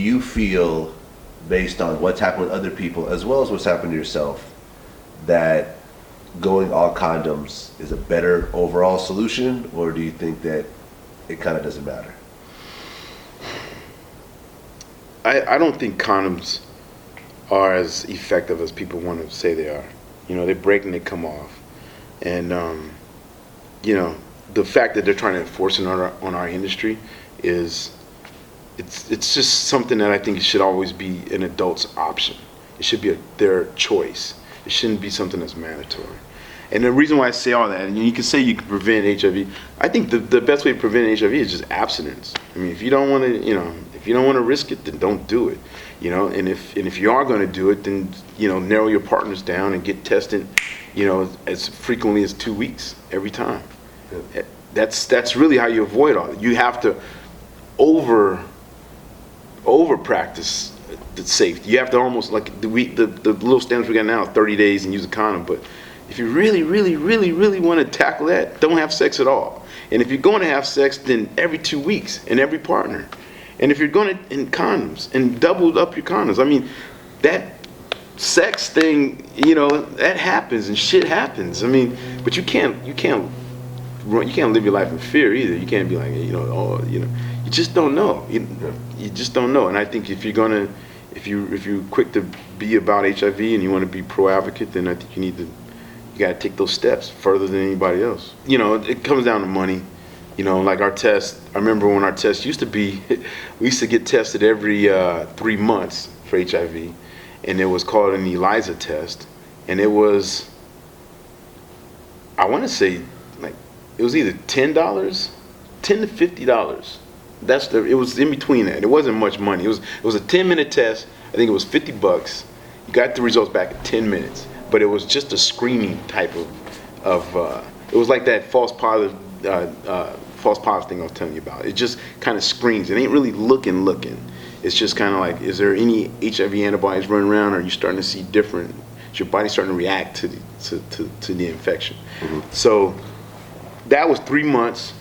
you feel, based on what's happened with other people as well as what's happened to yourself, that going all condoms is a better overall solution, or do you think that it kind of doesn't matter? I don't think condoms are as effective as people want to say they are. You know, they break and they come off. And, you know, the fact that they're trying to enforce it on our industry is, it's just something that I think should always be an adult's option. It should be their choice. It shouldn't be something that's mandatory. And the reason why I say all that, and you can say you can prevent HIV, I think the best way to prevent HIV is just abstinence. I mean, if you don't want to, you know, if you don't want to risk it, then don't do it. You know, and if you are going to do it, then, you know, narrow your partners down and get tested, you know, as frequently as 2 weeks every time. Yeah. That's really how you avoid all that. You have to over practice the safety. You have to almost, like the little standards we got now, 30 days and use a condom. But if you really want to tackle that, don't have sex at all. And if you're going to have sex, then every 2 weeks and every partner. And if you're going to, in condoms, and double up your condoms. I mean, that sex thing, you know, that happens and shit happens. I mean, but you can't live your life in fear either. You can't be like, you know, oh, you know, you just don't know. You just don't know. And I think if you're quick to be about HIV and you want to be pro advocate, then I think you got to take those steps further than anybody else. You know, it comes down to money. You know, like our test, I remember when our test used to be, we used to get tested every 3 months for HIV, and it was called an ELISA test, and it was, I want to say, like, it was either $10 to $50. It was in between that. It wasn't much money. It was a 10-minute test. I think it was $50. You got the results back in 10 minutes, but it was just a screening type of it was like that false positive thing I was telling you about. It just kind of screens. It ain't really looking. It's just kind of like, is there any HIV antibodies running around? Or are you starting to see different? Is your body starting to react to the infection? Mm-hmm. So that was 3 months,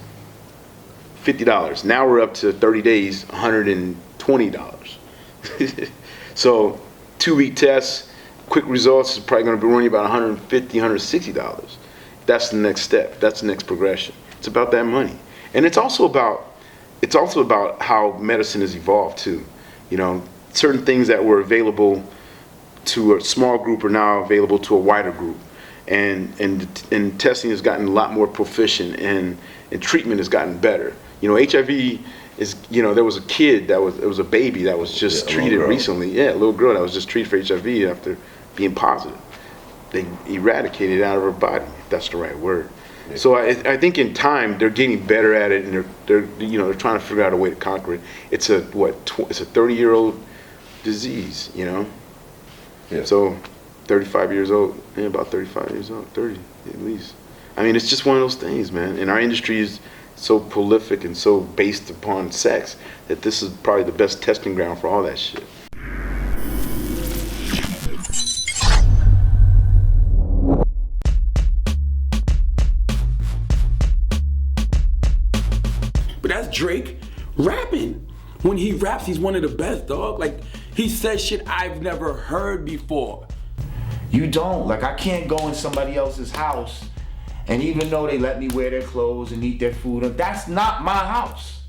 $50. Now we're up to 30 days, $120. So 2-week tests, quick results is probably going to be running about $150, $160. That's the next step. That's the next progression. It's about that money. And it's also about how medicine has evolved too. You know, certain things that were available to a small group are now available to a wider group. And testing has gotten a lot more proficient, and treatment has gotten better. You know, HIV is, you know, there was a kid it was a baby that was just treated recently. Yeah, a little girl that was just treated for HIV after being positive. They eradicated it out of her body, if that's the right word. Yeah. So I think in time they're getting better at it, and they're trying to figure out a way to conquer it. It's a 30-year-old disease, you know. Yeah. So 35 years old, yeah, about 35 years old, 30 at least. I mean, it's just one of those things, man. And our industry is so prolific and so based upon sex that this is probably the best testing ground for all that shit. But that's Drake rapping. When he raps, he's one of the best, dog. Like, he says shit I've never heard before. You don't. Like, I can't go in somebody else's house, and even though they let me wear their clothes and eat their food, that's not my house.